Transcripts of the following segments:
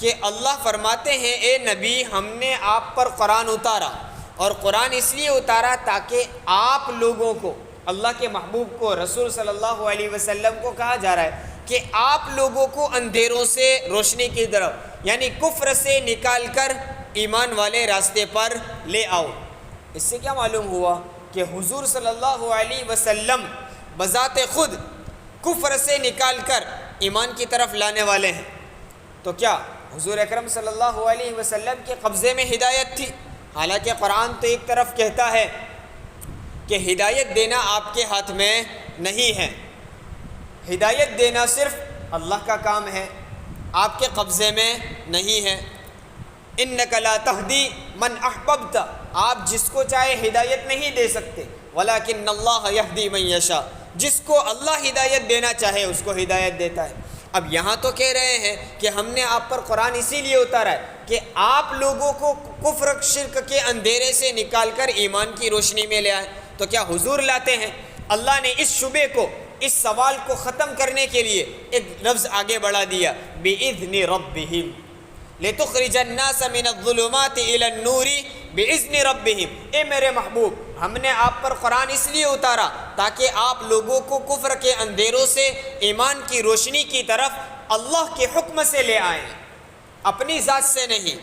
کہ اللہ فرماتے ہیں اے نبی ہم نے آپ پر قرآن اتارا، اور قرآن اس لیے اتارا تاکہ آپ لوگوں کو، اللہ کے محبوب کو، رسول صلی اللہ علیہ وسلم کو کہا جا رہا ہے کہ آپ لوگوں کو اندھیروں سے روشنی کی طرف، یعنی کفر سے نکال کر ایمان والے راستے پر لے آؤ۔ اس سے کیا معلوم ہوا کہ حضور صلی اللہ علیہ وسلم بذات خود کفر سے نکال کر ایمان کی طرف لانے والے ہیں۔ تو کیا حضور اکرم صلی اللہ علیہ وسلم کے قبضے میں ہدایت تھی؟ حالانکہ قرآن تو ایک طرف کہتا ہے کہ ہدایت دینا آپ کے ہاتھ میں نہیں ہے، ہدایت دینا صرف اللہ کا کام ہے، آپ کے قبضے میں نہیں ہے۔ اِنَّكَ لَا تَهْدِي مَنْ أَحْبَبْتَ، آپ جس کو چاہے ہدایت نہیں دے سکتے، وَلَكِنَّ اللَّهَ يَهْدِي مَنْ يَشَاءُ، جس کو اللہ ہدایت دینا چاہے اس کو ہدایت دیتا ہے۔ اب یہاں تو کہہ رہے ہیں کہ ہم نے آپ پر قرآن اسی لیے اتارا ہے کہ آپ لوگوں کو کفر شرک کے اندھیرے سے نکال کر ایمان کی روشنی میں لے آئے۔ تو کیا حضور لاتے ہیں؟ اللہ نے اس شبے کو، اس سوال کو ختم کرنے کے لیے ایک لفظ آگے بڑھا دیا، بِإِذْنِ رَبِّهِمْ لِتُخْرِجَ النَّاسَ مِنَ الظُّلُمَاتِ إِلَى النُّورِ بِإِذْنِ رَبِّهِمْ۔ اے میرے محبوب ہم نے آپ پر قرآن اس لیے اتارا تاکہ آپ لوگوں کو کفر کے اندھیروں سے ایمان کی روشنی کی طرف اللہ کے حکم سے لے آئیں، اپنی ذات سے نہیں۔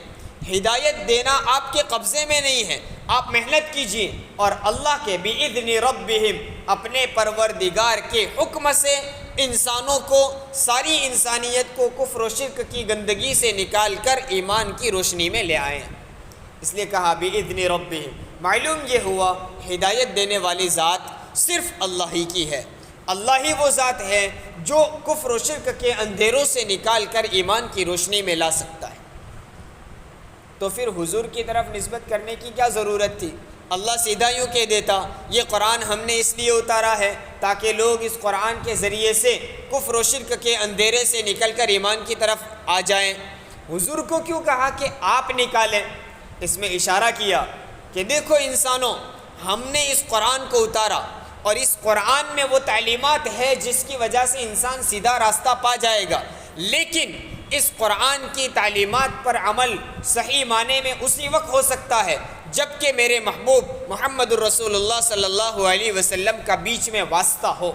ہدایت دینا آپ کے قبضے میں نہیں ہے، آپ محنت کیجئے اور اللہ کے بِإِذْنِ رَبِّهِمْ، اپنے پروردگار کے حکم سے انسانوں کو، ساری انسانیت کو کفر و شرک کی گندگی سے نکال کر ایمان کی روشنی میں لے آئیں۔ اس لیے کہا بِإِذْنِ رَبِّهِمْ۔ معلوم یہ ہوا ہدایت دینے والی ذات صرف اللہ ہی کی ہے، اللہ ہی وہ ذات ہے جو کفر و شرک کے اندھیروں سے نکال کر ایمان کی روشنی میں لا سکتا ہے۔ تو پھر حضور کی طرف نسبت کرنے کی کیا ضرورت تھی؟ اللہ سیدھا یوں کہہ دیتا یہ قرآن ہم نے اس لیے اتارا ہے تاکہ لوگ اس قرآن کے ذریعے سے کفر و شرک کے اندھیرے سے نکل کر ایمان کی طرف آ جائیں۔ حضور کو کیوں کہا کہ آپ نکالیں؟ اس میں اشارہ کیا کہ دیکھو انسانوں، ہم نے اس قرآن کو اتارا اور اس قرآن میں وہ تعلیمات ہے جس کی وجہ سے انسان سیدھا راستہ پا جائے گا، لیکن اس قرآن کی تعلیمات پر عمل صحیح معنی میں اسی وقت ہو سکتا ہے جب کہ میرے محبوب محمد الرسول اللہ صلی اللہ علیہ وسلم کا بیچ میں واسطہ ہو۔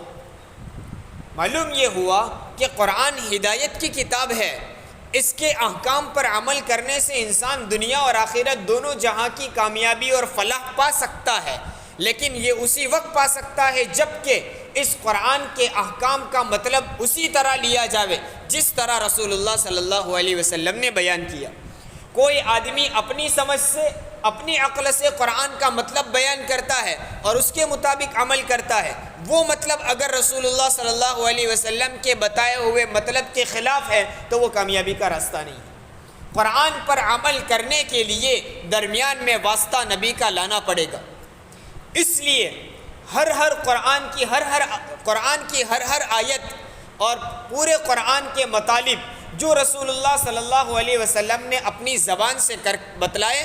معلوم یہ ہوا کہ قرآن ہدایت کی کتاب ہے، اس کے احکام پر عمل کرنے سے انسان دنیا اور آخرت دونوں جہاں کی کامیابی اور فلاح پا سکتا ہے، لیکن یہ اسی وقت پا سکتا ہے جب کہ اس قرآن کے احکام کا مطلب اسی طرح لیا جاوے جس طرح رسول اللہ صلی اللہ علیہ وسلم نے بیان کیا۔ کوئی آدمی اپنی سمجھ سے، اپنی عقل سے قرآن کا مطلب بیان کرتا ہے اور اس کے مطابق عمل کرتا ہے، وہ مطلب اگر رسول اللہ صلی اللہ علیہ وسلم کے بتائے ہوئے مطلب کے خلاف ہے تو وہ کامیابی کا راستہ نہیں ہے۔ قرآن پر عمل کرنے کے لیے درمیان میں واسطہ نبی کا لانا پڑے گا۔ اس لیے قرآن کی ہر آیت اور پورے قرآن کے مطالب جو رسول اللہ صلی اللہ علیہ وسلم نے اپنی زبان سے بتلائے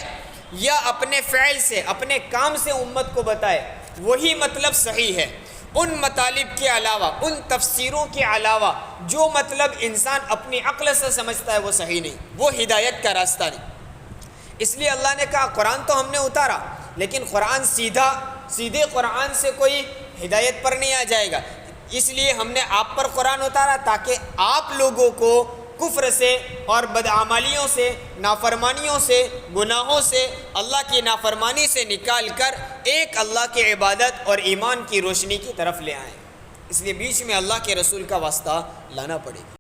یا اپنے فعل سے، اپنے کام سے امت کو بتائے، وہی مطلب صحیح ہے۔ ان مطالب کے علاوہ، ان تفسیروں کے علاوہ جو مطلب انسان اپنی عقل سے سمجھتا ہے وہ صحیح نہیں، وہ ہدایت کا راستہ نہیں۔ اس لیے اللہ نے کہا قرآن تو ہم نے اتارا، لیکن قرآن سیدھے قرآن سے کوئی ہدایت پر نہیں آ جائے گا، اس لیے ہم نے آپ پر قرآن اتارا تاکہ آپ لوگوں کو کفر سے اور بدعمالیوں سے، نافرمانیوں سے، گناہوں سے، اللہ کی نافرمانی سے نکال کر ایک اللہ کی عبادت اور ایمان کی روشنی کی طرف لے آئیں۔ اس لیے بیچ میں اللہ کے رسول کا واسطہ لانا پڑے گا۔